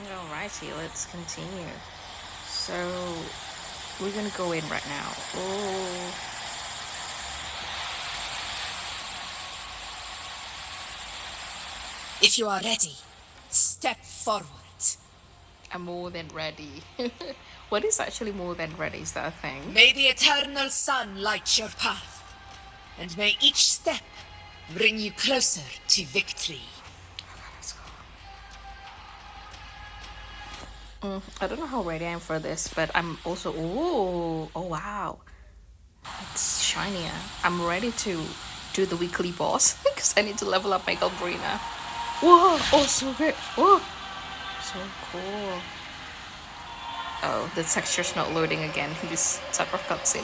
Alrighty, let's continue. So, we're gonna go in right now. Oh, If you are ready, step forward. I'm more than ready. What is actually more than ready? Is that a thing? May the eternal sun light your path, and may each step bring you closer to victory. Let's go. I don't know how ready I am for this, but I'm also. Oh wow. It's shinier. I'm ready to do the weekly boss because I need to level up my Galbrena. Whoa! Oh, so good. Whoa! So cool. Oh, the texture's not loading again in this type of cutscene.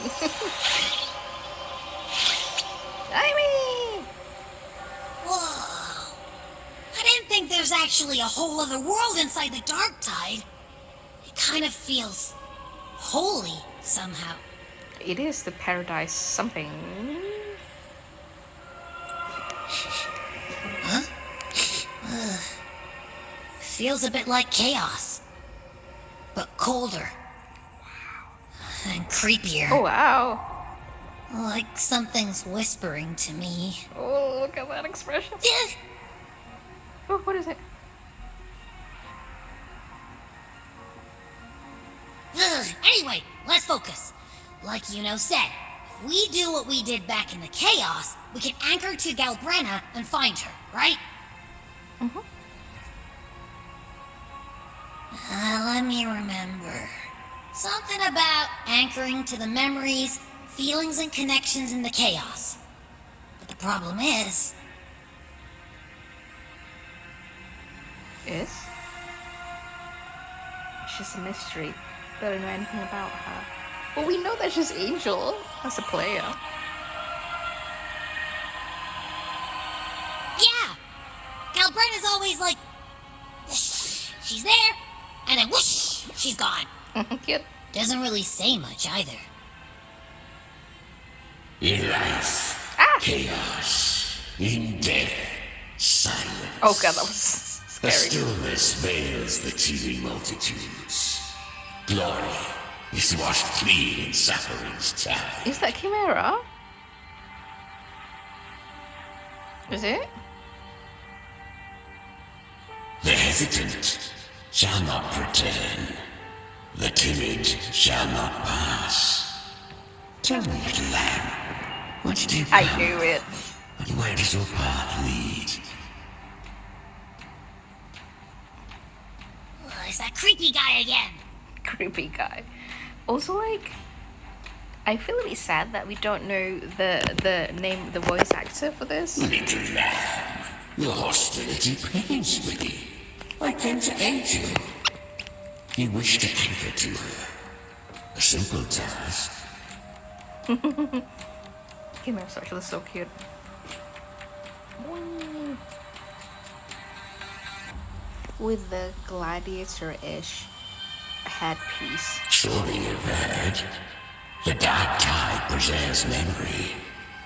I mean, Whoa! I didn't think there's actually a whole other world inside the Dark Tide. It kind of feels holy somehow. it is the paradise something. Feels a bit like chaos, but colder. And creepier. Oh wow! Like something's whispering to me. Oh, look at that expression. Oh, what is it? Anyway, let's focus. Like Yuno said, if we do what we did back in the chaos, we can anchor to Galbrena and find her, right? Let me remember. Something about anchoring to the memories, feelings, and connections in the chaos. But the problem is, Is? She's a mystery. We don't know anything about her. But we know that she's Angel as a player. yeah, Galbrena's always like, whoosh, she's there, and then whoosh, she's gone. Cute. Doesn't really say much either. In life, Ah! chaos. In death, silence. Oh god, that was The scary. stillness veils the teeming multitudes. Glory is washed clean in suffering's tide. Is that Chimera? Is it? The hesitant shall not return. The timid shall not pass. Tell me, little lamb, whence do you come? I knew it. And where does your path lead? It's that creepy guy again. Creepy guy. Also, like, I feel a bit sad that we don't know the name, the voice actor for this. Little lamb, your hostility pains me. I came to Angel. You wish to anchor to her. A simple task. Chimera's actually so cute. Boing. With the gladiator-ish headpiece. Surely you've heard. The dark tide preserves memory.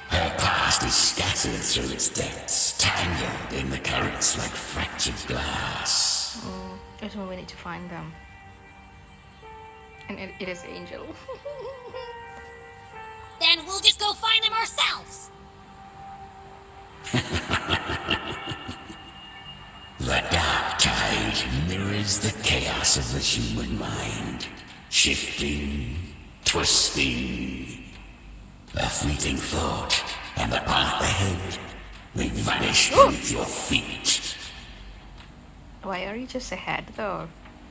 Her past is scattered through its depths, tangled in the currents like fractured glass. That's when we need to find them. And it is Angel. Then we'll just go find them ourselves. The dark tide mirrors the chaos of the human mind, shifting, twisting. A fleeting thought, and the path ahead may vanish beneath your feet. Why are you just ahead though?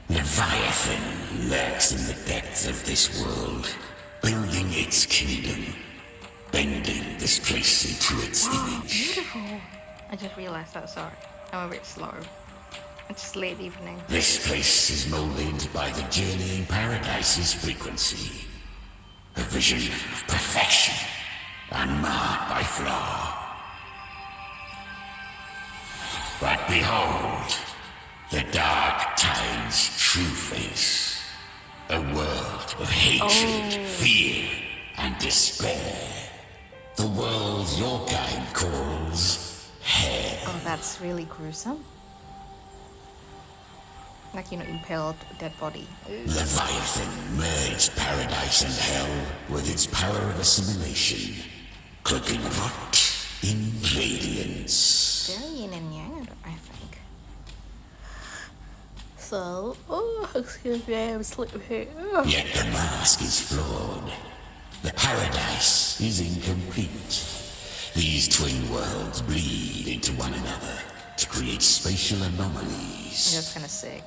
Leviathan lurks in the depths of this world, building its kingdom, bending this place into its image. Beautiful. I just realized that, sorry. I'm a bit slow. It's late evening. This place is molded by the journeying paradise's frequency. A vision of perfection, unmarred by flaw. But behold, the dark tide's true face. A world of hatred, fear, and despair. The world your kind calls hell. Oh, that's really gruesome. Like, impaled dead body. Ooh. Leviathan merged paradise and hell with its power of assimilation, cloaking rot in radiance. Very yin and yang, I think. So, excuse me, I'm sleepy. Yet the mask is flawed. The paradise is incomplete. These twin worlds bleed into one another to create spatial anomalies. That's kind of sick.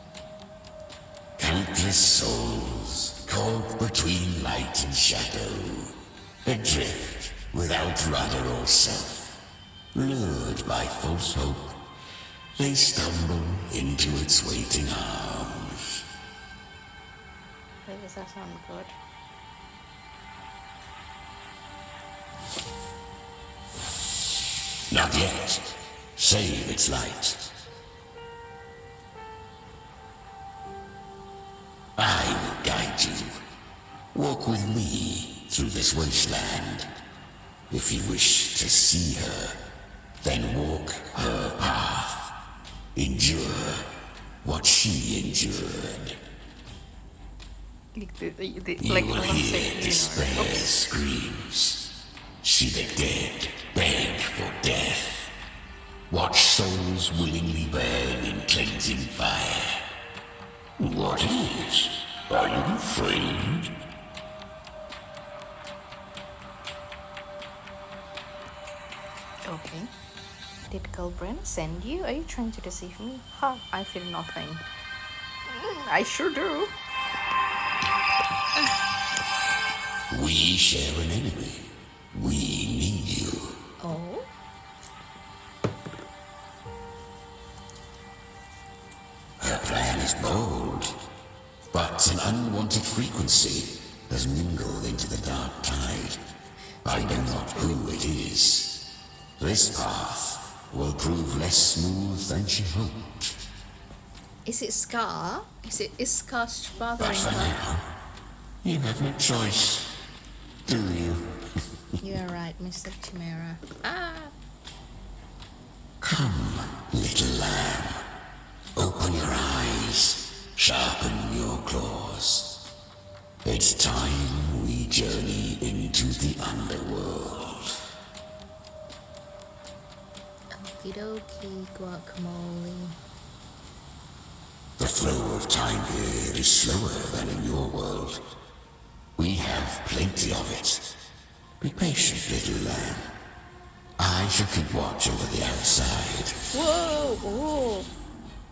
Countless souls caught between light and shadow, adrift without rudder or self, lured by false hope, they stumble into its waiting arms. Does that sound good? Not yet. Save its light. I will guide you. Walk with me through this wasteland. If you wish to see her, then walk her path. Endure what she endured. You will hear despair screams. See the dead beg for death. Watch souls willingly burn in cleansing fire. What is? Are you afraid? Okay. Did Galbrena send you? Are you trying to deceive me? Ha, I feel nothing. I sure do. We share an enemy. We need you. Oh? Her plan is bold, but an unwanted frequency has mingled into the dark tide. I know not who it is. This path will prove less smooth than she hoped. Is it Scar? Is Scar But bothering for her? now, you have no choice, do you? You're right, Mr. Chimera. Ah! Come, little lamb. Open your eyes, sharpen your claws. It's time we journey into the underworld. Okie dokie, guacamole. The flow of time here is slower than in your world. We have plenty of it. Be patient, little lamb. I shall keep watch over the outside. Whoa! Oh!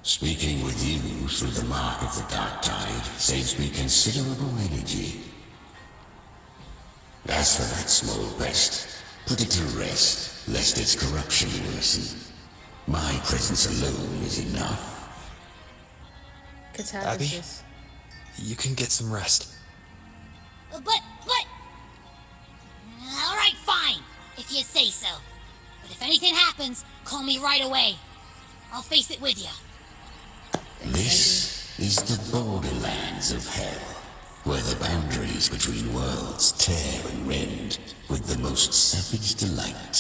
Speaking with you through the mark of the dark tide saves me considerable energy. As for that small pest, put it to rest, lest its corruption worsen. My presence alone is enough. Catharsis. You can get some rest. But... Alright, fine, if you say so. But if anything happens, call me right away. I'll face it with you. This is the borderlands of hell, where the boundaries between worlds tear and rend with the most savage delight.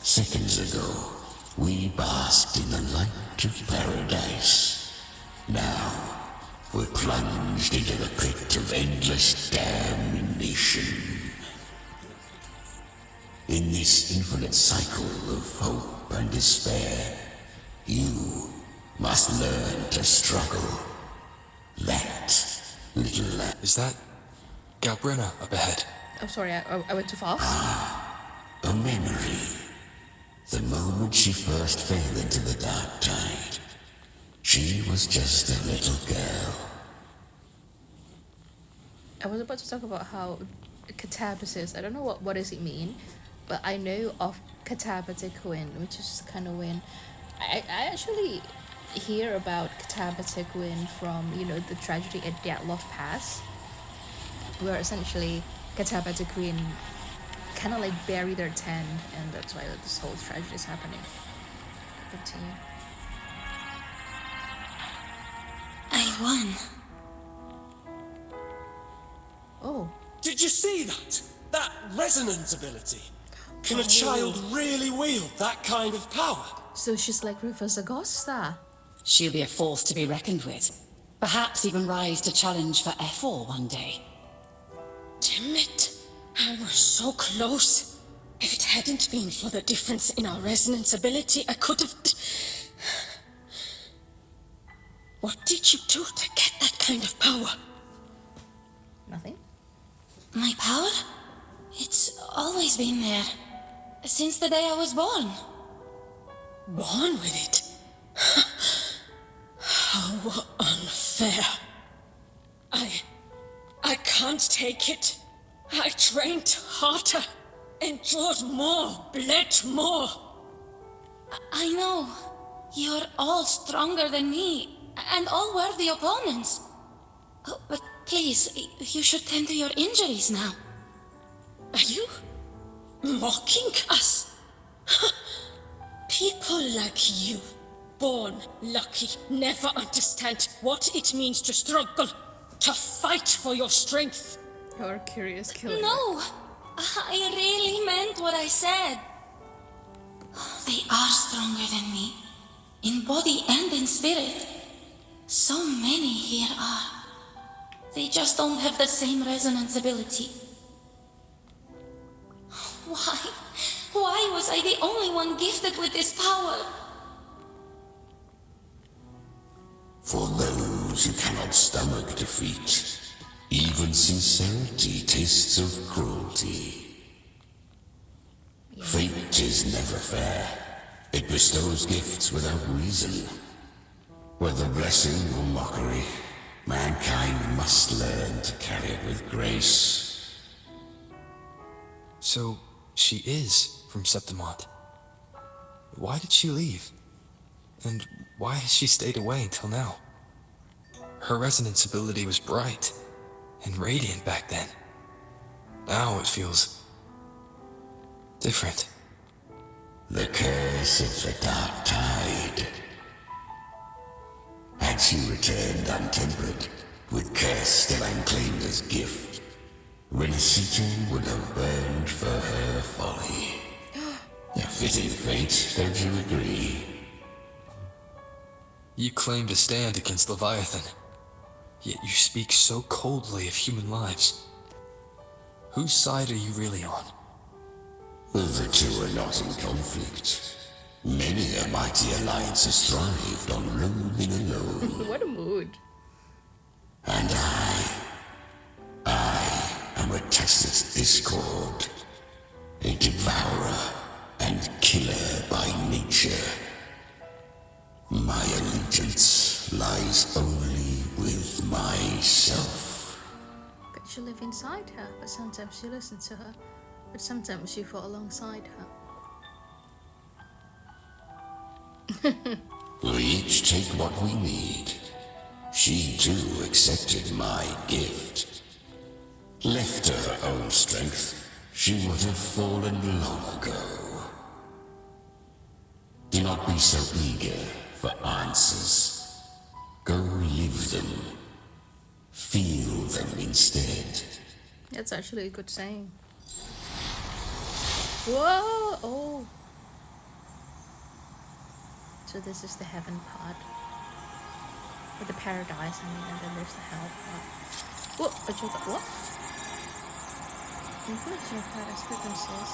Seconds ago, we basked in the light of paradise. Now, we're plunged into the pit of endless damnation. In this infinite cycle of hope and despair, you must learn to struggle. That little lamb. Is that Galbrena up ahead? Oh, sorry, I went too fast. A memory. The moment she first fell into the dark tide, she was just a little girl. I was about to talk about how catabasis, I don't know what does it mean, but I know of catabatic wind, which is kind of wind. I actually hear about catabatic wind from, the tragedy at Dyatlov Pass, where essentially catabatic wind kind of like bury their tent, and that's why this whole tragedy is happening. Continue. I won. Oh. Did you see that? That resonance ability? Can a child really wield that kind of power? So she's like Reverse Augusta. She'll be a force to be reckoned with. Perhaps even rise to challenge for F4 one day. Damn it! I was so close. If it hadn't been for the difference in our resonance ability, I could have... What did you do to get that kind of power? Nothing. My power? It's always been there. Since the day I was born. Born with it? How unfair. I can't take it. I trained harder, endured more, bled more. I know. You're all stronger than me, and all worthy opponents. Oh, but please, you should tend to your injuries now. Are you mocking us? People like you, born lucky, never understand what it means to struggle, to fight for your strength. You're a curious killer. No, I really meant what I said. They are stronger than me, in body and in spirit. So many here are. They just don't have the same resonance ability. Why? Why was I the only one gifted with this power? For those who cannot stomach defeat, even sincerity tastes of cruelty. Fate is never fair. It bestows gifts without reason. Whether blessing or mockery, mankind must learn to carry it with grace. So, she is from Septimont. Why did she leave? And why has she stayed away until now? Her resonance ability was bright and radiant back then. Now it feels different. The curse of the dark tide. Had she returned untempered, with curse still unclaimed as gift, Renacita would have burned for her folly. A fitting fate, don't you agree? You claim to stand against Leviathan, yet you speak so coldly of human lives. Whose side are you really on? The two are not in conflict. Many a mighty alliance has thrived on roaming alone. What a mood. And I am a tacit discord, a devourer and killer by nature. My allegiance lies only with myself. But you live inside her, but sometimes you listen to her, but sometimes you fall alongside her. We each take what we need. She too accepted my gift. Left to her own strength, she would have fallen long ago. Do not be so eager for answers. Go live them. Feel them instead. That's actually a good saying. Whoa! Oh. So this is the heaven part. Or the paradise, I mean, and then there's the hell part. Whoa! But you got what? Influence your paradise frequencies.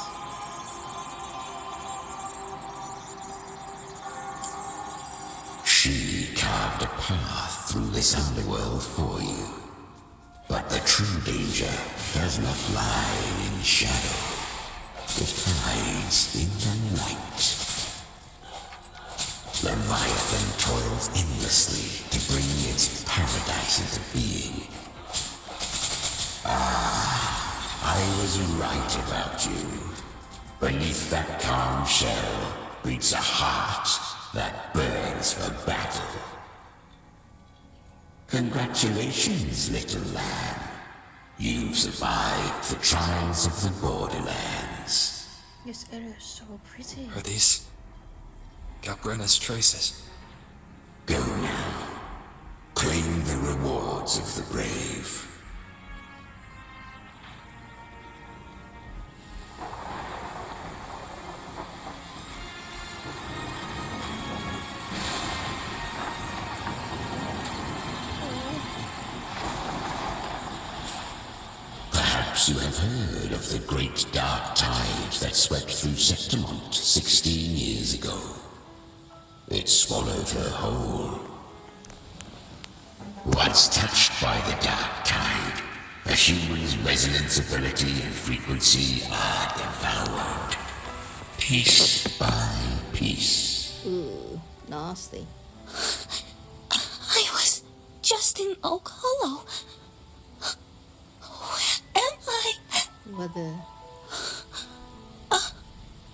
She carved a path through this underworld for you. But the true danger does not lie in shadow. It hides in the light. Leviathan toils endlessly to bring its paradise into being. I was right about you. Beneath that calm shell beats a heart that burns for battle. Congratulations, little lamb. You've survived the trials of the borderlands. Yes, it is so pretty. Are these Galbrena's traces? Go now. Claim the rewards of the brave. Perhaps you have heard of the great dark tide that swept through Septimont 16 years ago. It swallowed her whole. Once touched by the dark tide, a human's resonance ability and frequency are devoured, piece by piece. Ooh, nasty. I was just in Oak Hollow. Where am I? What the?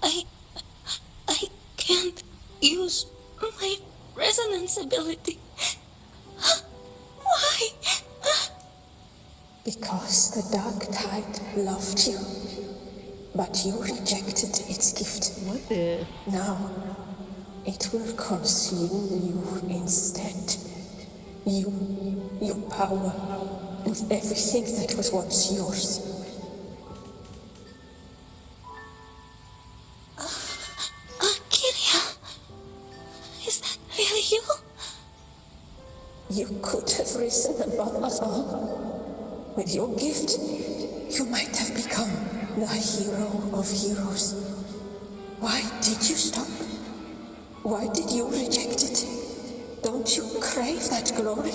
I can't use my resonance ability. Why? Because the dark tide loved you, but you rejected its gift. What the? Now, it will consume you instead. You, your power, and everything that was once yours. Kiria, is that really you? You could have risen above us all. With your gift, you might have become the hero of heroes. Why did you stop? Why did you reject it? Don't you crave that glory?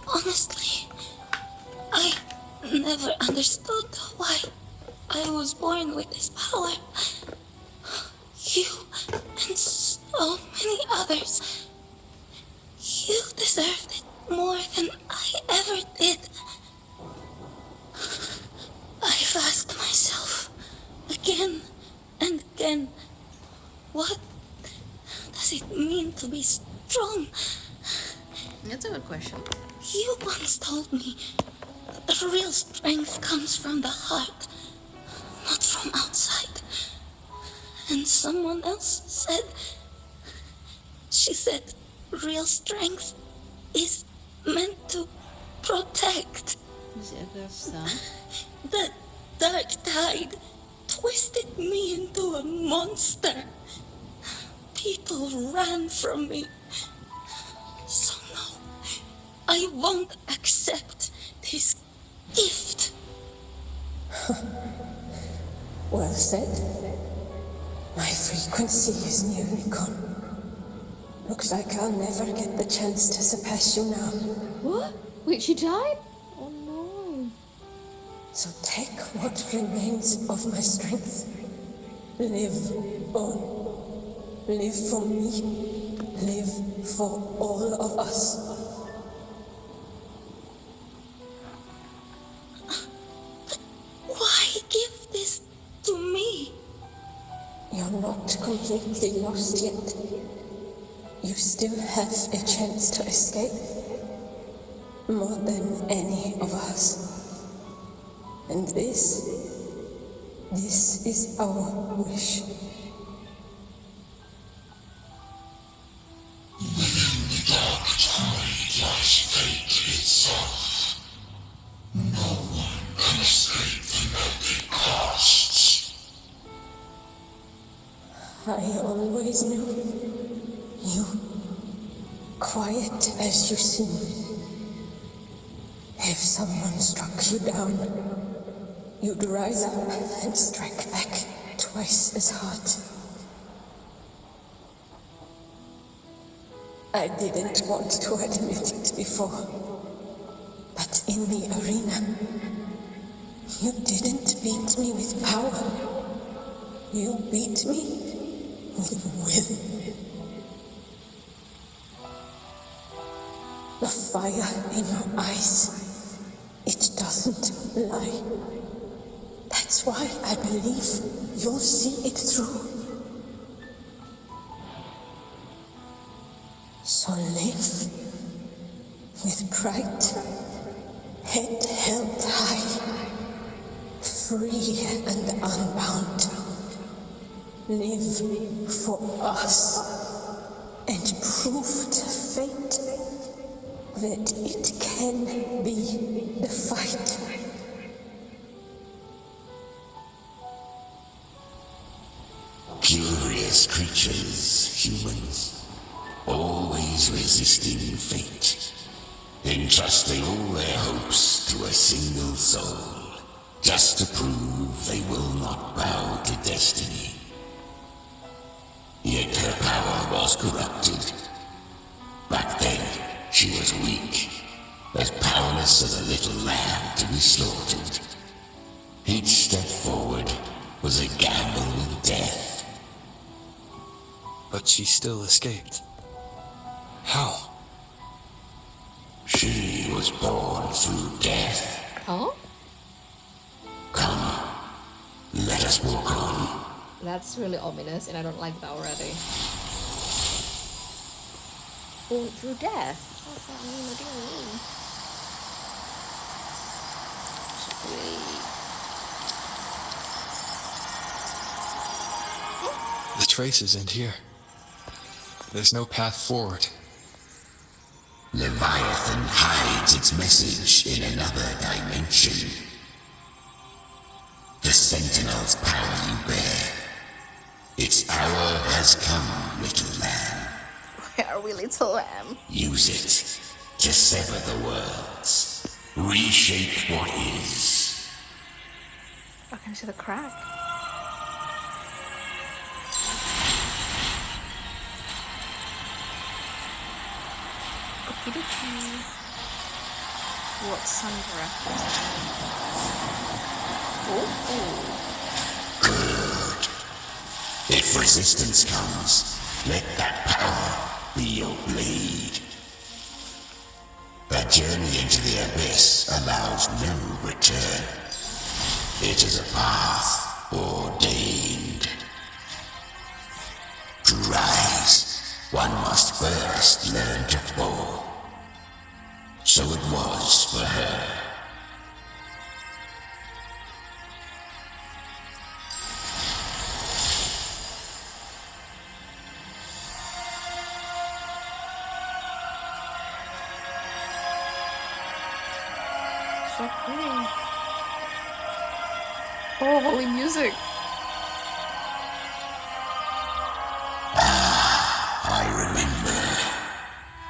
Honestly, I never understood why I was born with this power. You and so many others, you deserved it more than I ever did. I've asked myself again and again, what does it mean to be strong? That's a good question. You once told me that real strength comes from the heart, not from outside. And someone else said, she said, real strength is meant to protect. Is it a good song? The dark tide twisted me into a monster. People ran from me. So no, I won't accept this gift. Well said. My frequency is nearly gone. Looks like I'll never get the chance to surpass you now. What? Wait, she died? Oh no. So take what remains of my strength. Live on. Live for me. Live for all of us. Why give this to me? You're not completely lost yet. You still have a chance to escape. More than any of us. And this is our wish. Within the dark tide lies fate itself. No one can escape the melting casts. I always knew. You, quiet as you seem. If someone struck you down, you'd rise up and strike back twice as hard. I didn't want to admit it before, but in the arena, you didn't beat me with power. You beat me with will. The fire in your eyes, it doesn't lie. That's why I believe you'll see it through. So live with pride, head held high, free and unbound. Live for us and prove to fate that it can be the fight. Curious creatures, humans, always resisting fate. entrusting all their hopes to a single soul, just to prove they will not bow to destiny. Yet her power was corrupted. Back then, she was weak, as powerless as a little lamb to be slaughtered. Each step forward was a gamble with death. But she still escaped. How? She was born through death. Oh? Come, let us walk on. That's really ominous, and I don't like that already. Born through death. What's that mean? What do you mean? The traces end here. There's no path forward. Leviathan hides its message in another dimension. The Sentinel's power you bear. Its hour has come, little lamb. Where are we, little lamb? Use it to sever the worlds. Reshape what is. I can see the crack. Okie dokie. What Sandra was Good. If resistance comes, let that power be your blade. A journey into the abyss allows no return. It is a path ordained. To rise, one must first learn to fall. So it was for her. so pretty. Oh, holy music. I remember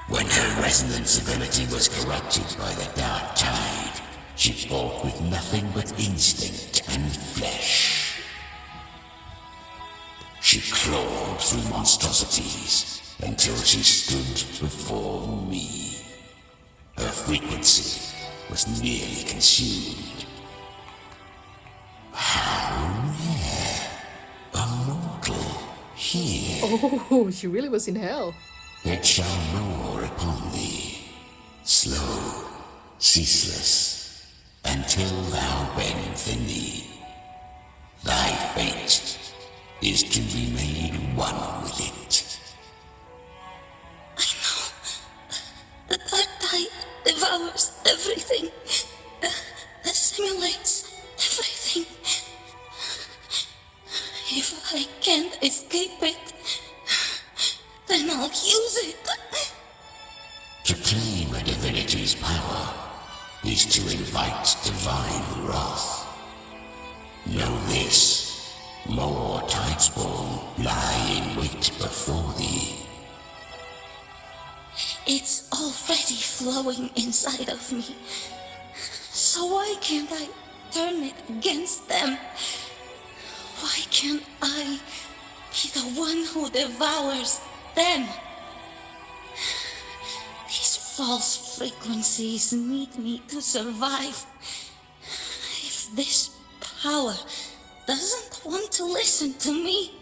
when her resonance ability was corrupted by the dark tide. She fought with nothing but instinct and flesh. She clawed through monstrosities until she stood before me. Her frequency was nearly consumed. How rare a mortal here. Oh, she really was in hell. It shall roar upon thee, slow, ceaseless, until thou bend the knee. Thy fate is to be made one with it. I know. The dark tide devours everything. Assimilates everything. If I can't escape it, then I'll use it. To claim a divinity's power is to invite divine wrath. Know this, more tidespawn lie in wait before thee. It's already flowing inside of me. So why can't I turn it against them? Why can't I be the one who devours them? These false frequencies need me to survive. If this power doesn't want to listen to me,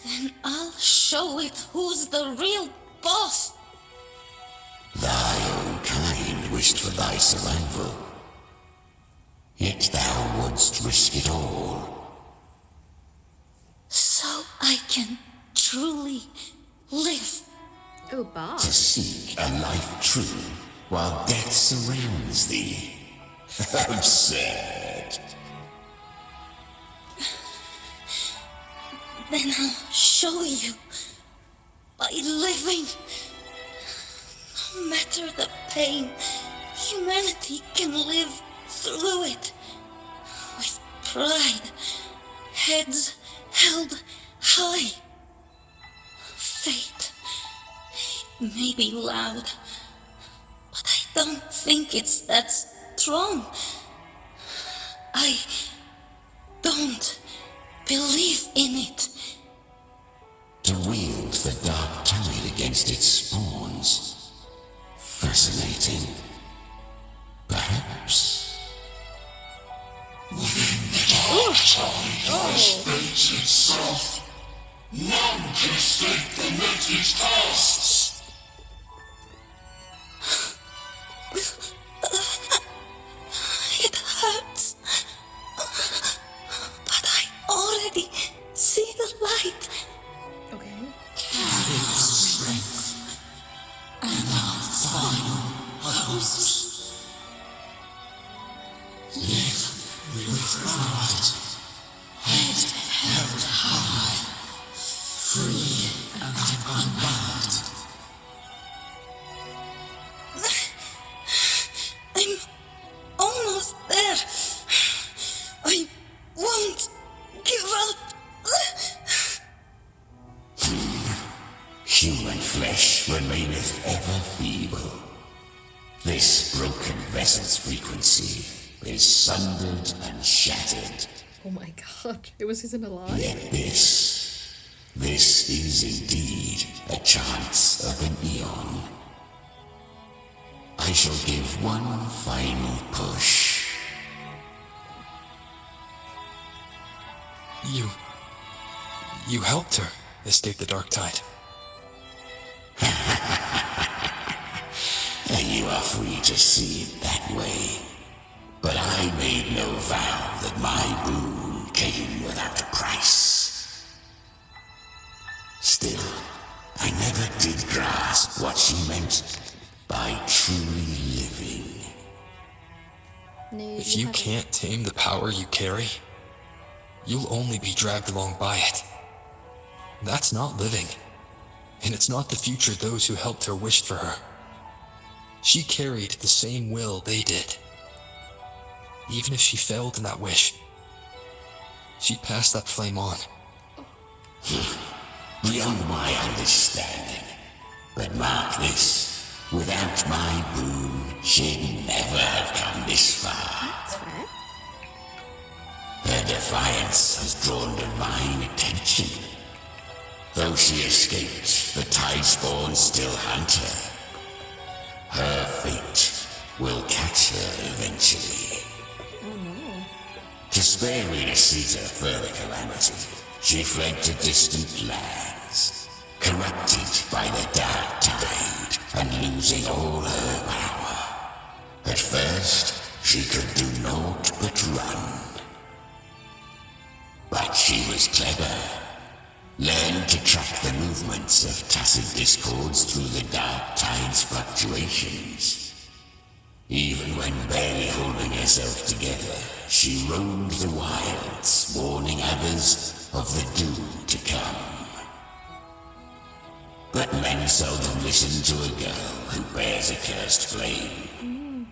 then I'll show it who's the real boss. Thy own kind wished for thy survival, yet thou wouldst risk it all. So I can truly live. Oh, To boss. seek a life true while death surrounds thee. Absurd. Then I'll show you by living. No matter the pain, humanity can live through it with pride, heads held high. Fate, it may be loud, but I don't think it's that strong. I don't believe in it. To wield the dark tide against its spawns. Fascinating. Perhaps. Within the dark tide lies fate itself. None can escape the native tasks. It hurts. But I already see the light. Okay. Strength. And our final hope. Live with pride. Head held high. Free and unbound. I'm almost there. I won't give up. Human flesh remaineth ever feeble. This broken vessel's frequency is sundered and shattered. Oh my god, it was season alive. Yet this is indeed a chance of an eon. I shall give one final push. You helped her escape the dark tide. And you are free to see it that way. But I made no vow that my boon came without a price. Still, I never did grasp what she meant by truly living. If you can't tame the power you carry, you'll only be dragged along by it. That's not living. And it's not the future those who helped her wished for her. She carried the same will they did. Even if she failed in that wish, she'd pass that flame on. Beyond my understanding. But mark this, without my boon, she'd never have come this far. That's fair. Her defiance has drawn divine attention. Though she escaped, the tide spawn still hunt her. Her fate will catch her eventually. To spare Rita Sita further calamity, she fled to distant lands, corrupted by the dark tide and losing all her power. At first, she could do naught but run. But she was clever. Learned to track the movements of tacit discords through the dark tide's fluctuations. Even when barely holding herself together, she roamed the wilds, warning others of the doom to come. But men seldom listen to a girl who bears a cursed flame.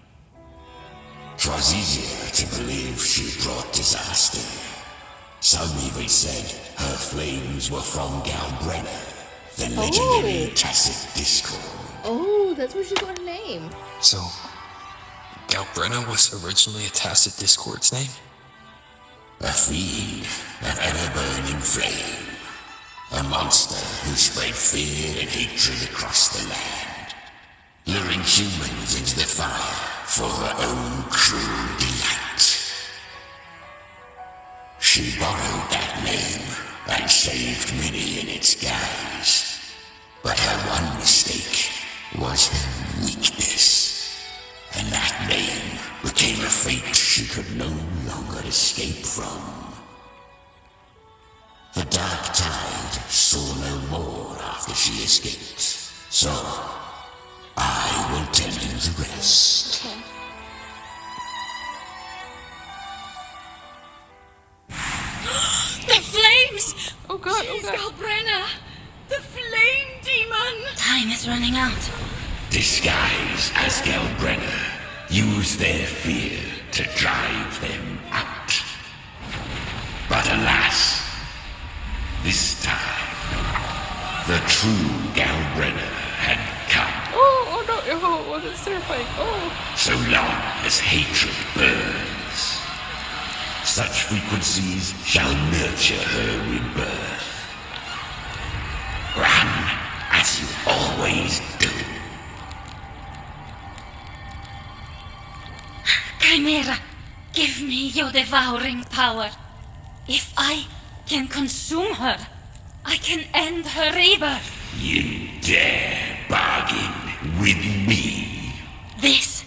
'Twas easier to believe she brought disaster. Some even said her flames were from Galbrena, the legendary tacit discord. Oh, that's where she got her name. So, Galbrena was originally a tacit discord's name? A fiend, an ever-burning flame. A monster who spread fear and hatred across the land, luring humans into the fire for her own cruel delight. She borrowed that name and saved many in its guise. But her one mistake was her weakness. And that name became a fate she could no longer escape from. The dark tide saw no more after she escaped. So, I will tell you the rest. Okay. The flames! Oh god, oh She's god. Galbrena! The flame demon! Time is running out. Disguised as Galbrena, use their fear to drive them out. But alas, this time, the true Galbrena had come. Oh no, Oh, that's terrifying. Oh. So long as hatred burns, such frequencies shall nurture her rebirth. Run, as you always do. Chimera, give me your devouring power. If I can consume her, I can end her rebirth. You dare bargain with me? This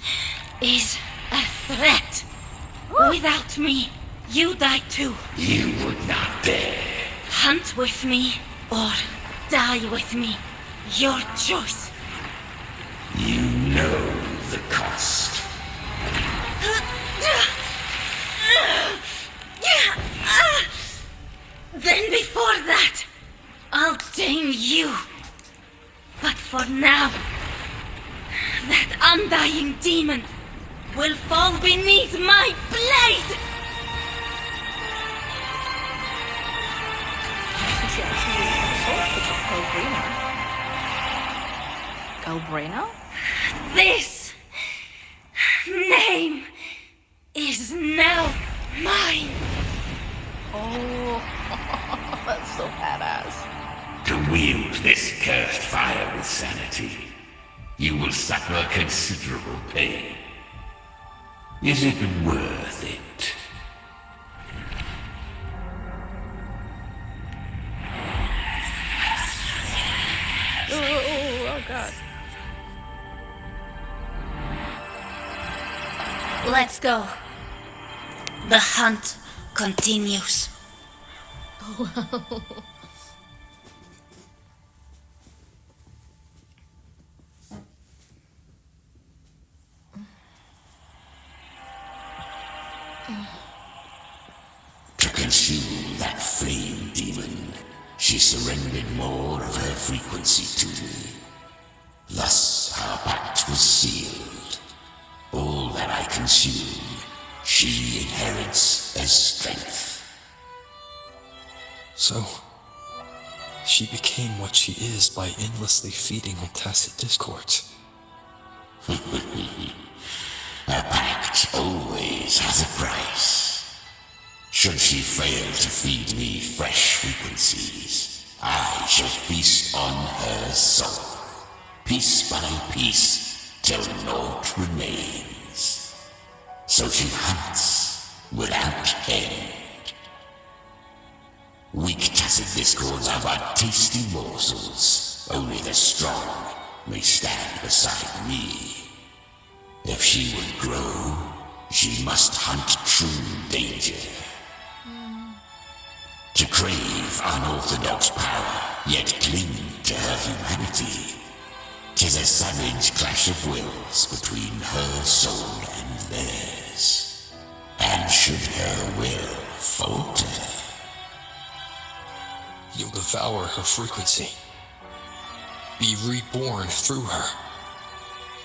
is a threat. Without me, you die too. You would not dare. Hunt with me or die with me. Your choice. You know the cost. Then before that, I'll tame you. But for now, that undying demon will fall beneath my blade. She actually assaulted Galbrena? Galbrena? This name is now mine. Oh, that's so badass. To wield this cursed fire with sanity, you will suffer considerable pain. Is it worth it? Oh god. Let's go. The hunt continues. To consume that flame demon, she surrendered more of her frequency to me. Thus our pact was sealed. All that I consume, she inherits as strength. So, she became what she is by endlessly feeding on tacit discords. A pact always has a price. Should she fail to feed me fresh frequencies, I shall feast on her soul, piece by piece, till naught remains. So she hunts without end. Weak tacit discords are but tasty morsels. Only the strong may stand beside me. If she would grow, she must hunt true danger. To crave unorthodox power, yet cling to her humanity, 'tis a savage clash of wills between her soul and theirs. And should her will falter, You'll devour her frequency. Be reborn through her.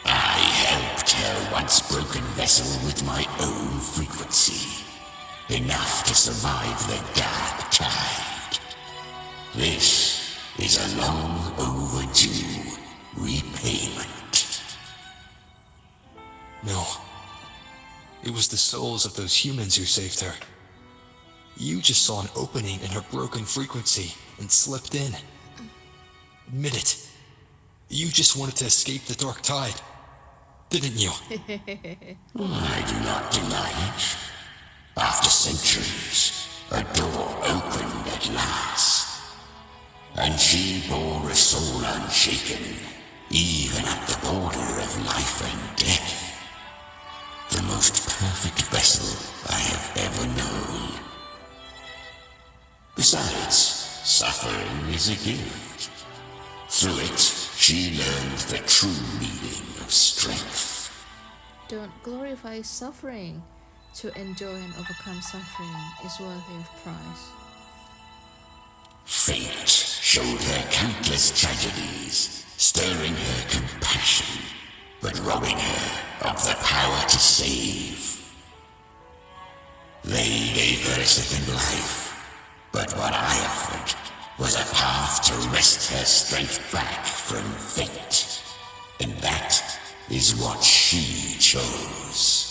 I helped her once broken vessel with my own frequency, enough to survive the dark tide. This is a long overdue repayment. No. It was the souls of those humans who saved her. You just saw an opening in her broken frequency and slipped in. Admit it. You just wanted to escape the dark tide, didn't you? I do not deny it. After centuries, a door opened at last, and she bore a soul unshaken, even at the border of life and death. The most perfect vessel I have ever known. Besides, suffering is a gift. Through it, she learned the true meaning of strength. Don't glorify suffering. To endure and overcome suffering is worthy of prize. Fate showed her countless tragedies, stirring her compassion, but robbing her of the power to save. They gave her a second life, but what I offered was a path to wrest her strength back from fate. And that is what she chose.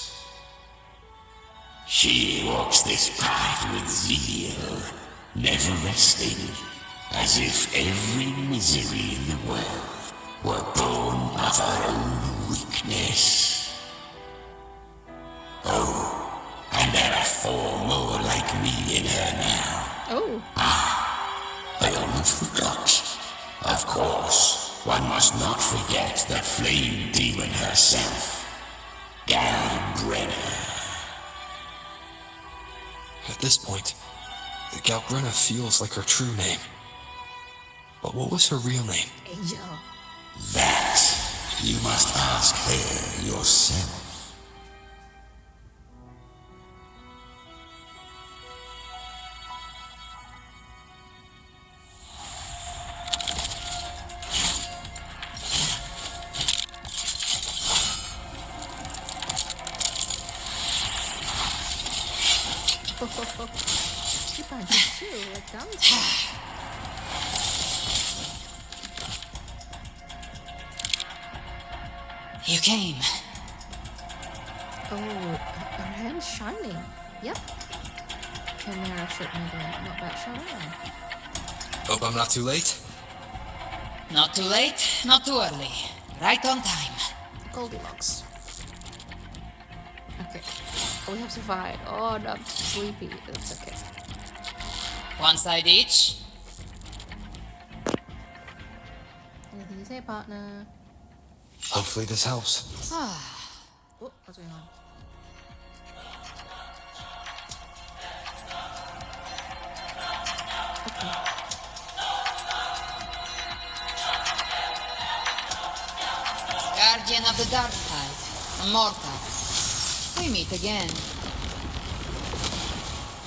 She walks this path with zeal, never resting, as if every misery in the world were born of her own weakness. Oh, and there are 4 more like me in her now. Oh. I almost forgot. Of course, one must not forget the flame demon herself, Galbrena. At this point, Galbrena feels like her true name. But what was her real name? Angel. That you must ask her yourself. She finds it too, like guns. You came. Oh, her hand's shining. Yep. Chimera should maybe not that shine. Hope I'm not too late. Not too late, not too early. Right on time. Goldilocks. Okay. Oh, we have survived. Oh, no, I'm sleepy. It's okay. One side each. Anything you say, partner? Hopefully this helps. Oh, what's going on? Guardian of the Dark Tide, Immortal. We meet again.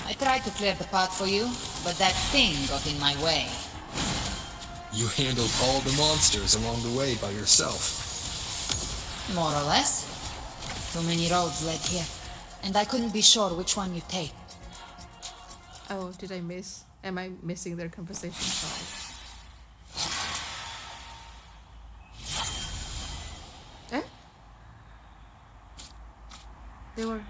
I tried to clear the path for you, but that thing got in my way. You handled all the monsters along the way by yourself. More or less. Too many roads led here, and I couldn't be sure which one you take. Oh, did I miss? Am I missing their conversation? Sorry. Eh? They were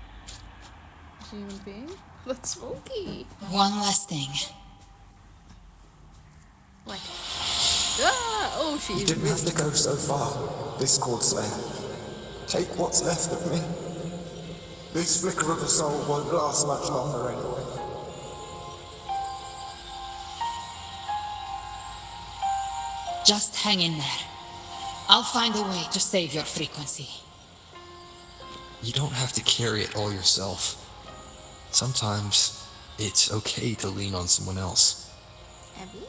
human being? That's spooky. One last thing. Like, ah! Oh, You she's didn't have really to go so far, Discord Slayer. Take what's left of me. This flicker of a soul won't last much longer anyway. Just hang in there. I'll find a way to save your frequency. You don't have to carry it all yourself. Sometimes it's okay to lean on someone else. Abby?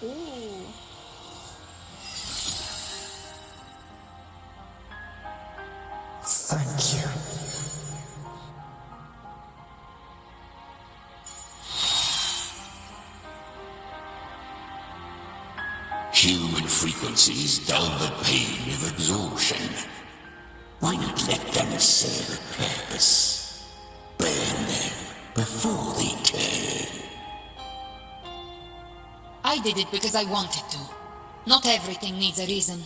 Ooh. Thank you. Human frequencies dull the pain of absorption. Why not let them serve a purpose? Burn them before they turn. I did it because I wanted to. Not everything needs a reason.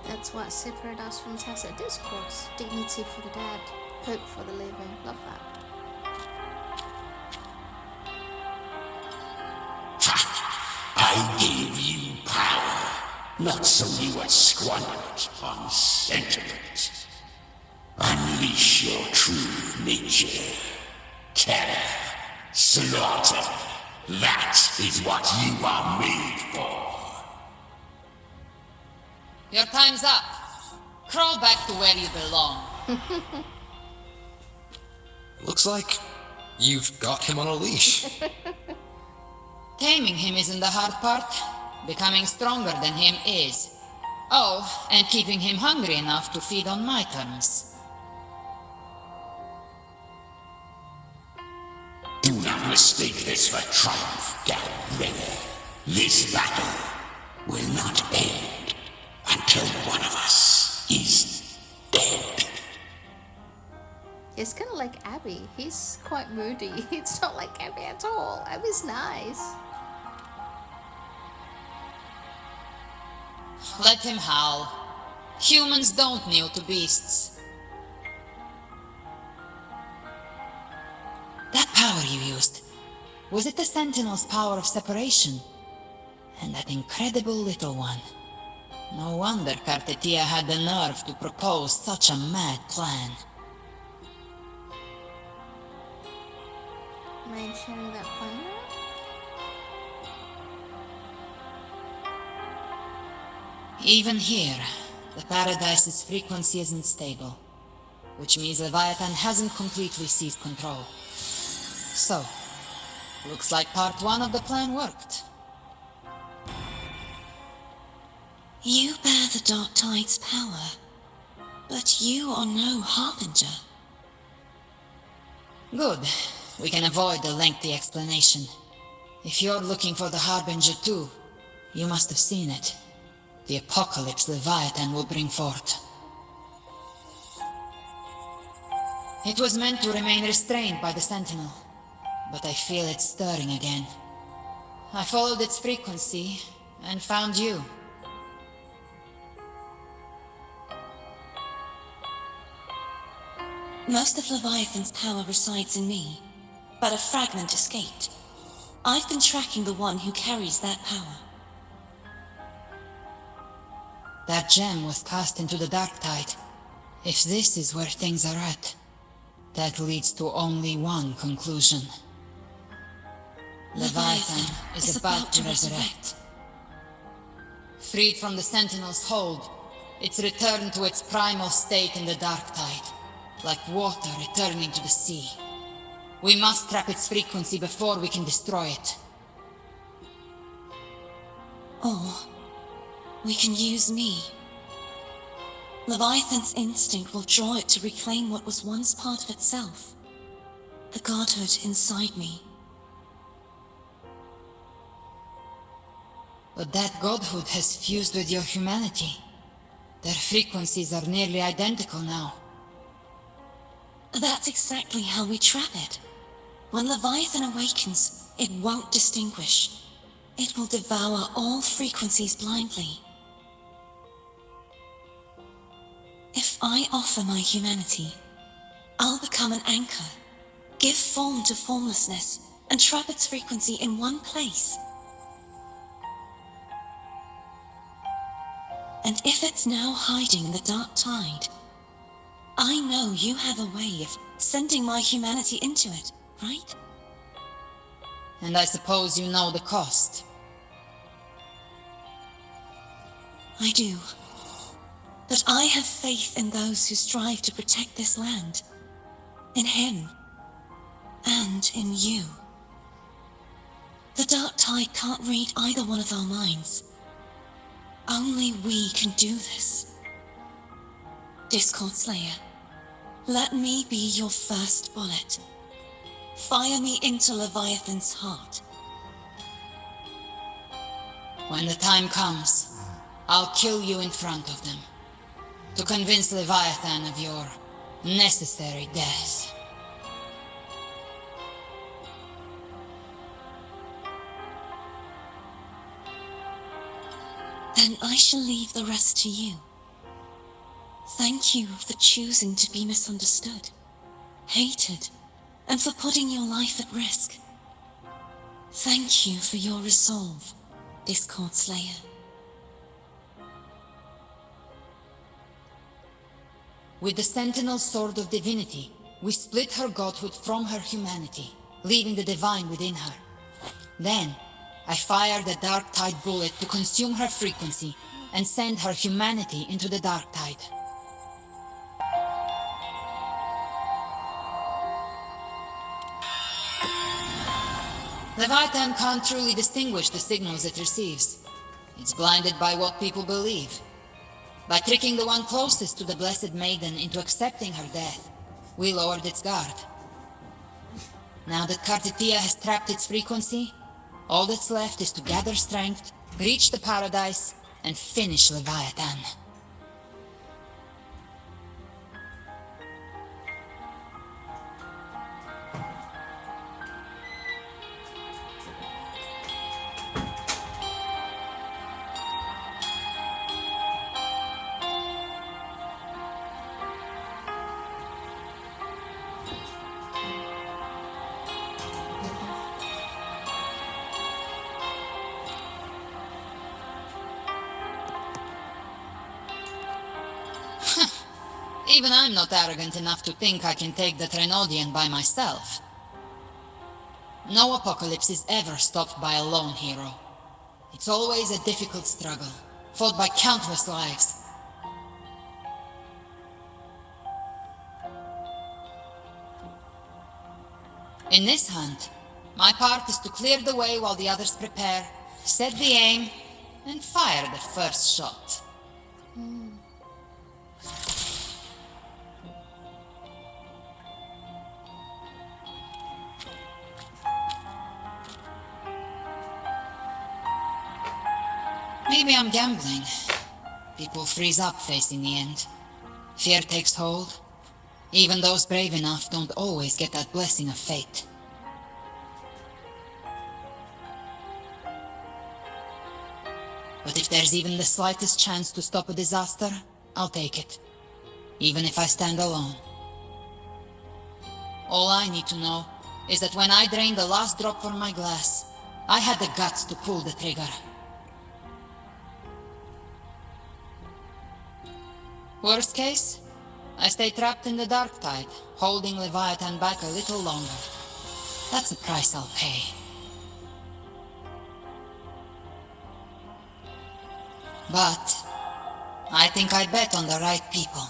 That's what separates us from tacit discourse. Dignity for the dead, hope for the living. Love that. I gave you power, not so you would squander it on sentiment. Unleash your true nature. Terror, slaughter. That is what you are made for. Your time's up. Crawl back to where you belong. Looks like you've got him on a leash. Taming him isn't the hard part. Becoming stronger than him is. Oh, and keeping him hungry enough to feed on my terms. Do not mistake this for triumph, Galbrena. This battle will not end until one of us is dead. It's kind of like Abby. He's quite moody. It's not like Abby at all. Abby's nice. Let him howl. Humans don't kneel to beasts. That power you used, was it the Sentinel's power of separation? And that incredible little one. No wonder Cartetia had the nerve to propose such a mad plan. Mind sharing that plan? Even here, the Paradise's frequency isn't stable, which means Leviathan hasn't completely seized control. So, looks like part 1 of the plan worked. You bear the Dark Tide's power, but you are no Harbinger. Good. We can avoid the lengthy explanation. If you're looking for the Harbinger too, you must have seen it. The apocalypse Leviathan will bring forth. It was meant to remain restrained by the Sentinel, but I feel it stirring again. I followed its frequency and found you. Most of Leviathan's power resides in me, but a fragment escaped. I've been tracking the one who carries that power. That gem was cast into the Dark Tide. If this is where things are at, that leads to only one conclusion. Leviathan is about to resurrect. Freed from the Sentinel's hold, it's returned to its primal state in the Dark Tide, like water returning to the sea. We must trap its frequency before we can destroy it. Or we can use me. Leviathan's instinct will draw it to reclaim what was once part of itself. The godhood inside me. But that godhood has fused with your humanity. Their frequencies are nearly identical now. That's exactly how we trap it. When Leviathan awakens, it won't distinguish. It will devour all frequencies blindly. If I offer my humanity, I'll become an anchor, give form to formlessness, and trap its frequency in one place. And if it's now hiding in the Dark Tide, I know you have a way of sending my humanity into it, right? And I suppose you know the cost. I do. But I have faith in those who strive to protect this land. In him. And in you. The Dark Tide can't read either one of our minds. Only we can do this. Discord Slayer, let me be your first bullet. Fire me into Leviathan's heart. When the time comes, I'll kill you in front of them, to convince Leviathan of your necessary death. Then I shall leave the rest to you. Thank you for choosing to be misunderstood, hated, and for putting your life at risk. Thank you for your resolve, Discord Slayer. With the Sentinel Sword of Divinity, we split her godhood from her humanity, leaving the divine within her. Then, I fired the Dark Tide bullet to consume her frequency and send her humanity into the Dark Tide. Leviathan can't truly distinguish the signals it receives. It's blinded by what people believe. By tricking the one closest to the Blessed Maiden into accepting her death, we lowered its guard. Now that Cartetia has trapped its frequency, all that's left is to gather strength, reach the Paradise, and finish Leviathan. Even I'm not arrogant enough to think I can take the Trenodian by myself. No apocalypse is ever stopped by a lone hero. It's always a difficult struggle, fought by countless lives. In this hunt, my part is to clear the way while the others prepare, set the aim, and fire the first shot. Maybe I'm gambling. People freeze up facing the end. Fear takes hold. Even those brave enough don't always get that blessing of fate. But if there's even the slightest chance to stop a disaster, I'll take it. Even if I stand alone. All I need to know is that when I drained the last drop from my glass, I had the guts to pull the trigger. Worst case, I stay trapped in the dark tide, holding Leviathan back a little longer. That's the price I'll pay. But I think I bet on the right people.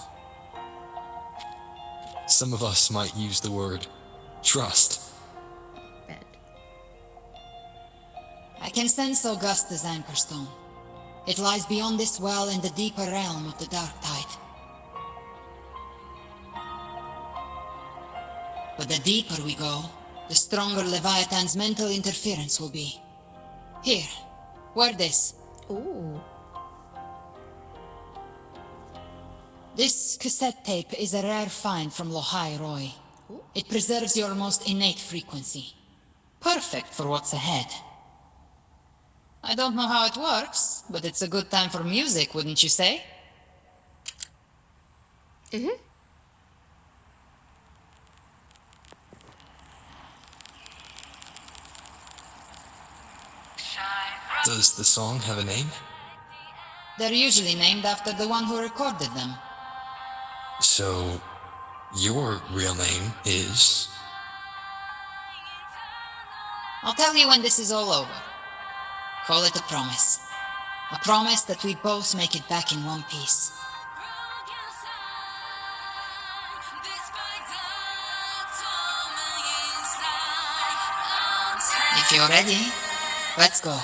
Some of us might use the word trust. Bet. I can sense Augusta's anchorstone. It lies beyond this well in the deeper realm of the dark tide. But the deeper we go, the stronger Leviathan's mental interference will be. Here, wear this. Ooh. This cassette tape is a rare find from Lohai Roy. It preserves your most innate frequency. Perfect for what's ahead. I don't know how it works, but it's a good time for music, wouldn't you say? Mm-hmm. Does the song have a name? They're usually named after the one who recorded them. So, your real name is... I'll tell you when this is all over. Call it a promise. A promise that we both make it back in one piece. If you're ready, let's go.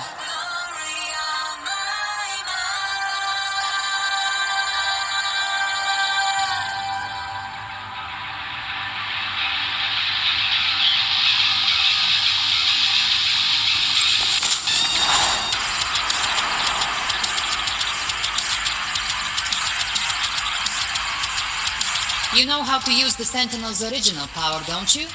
You know how to use the Sentinel's original power, don't you?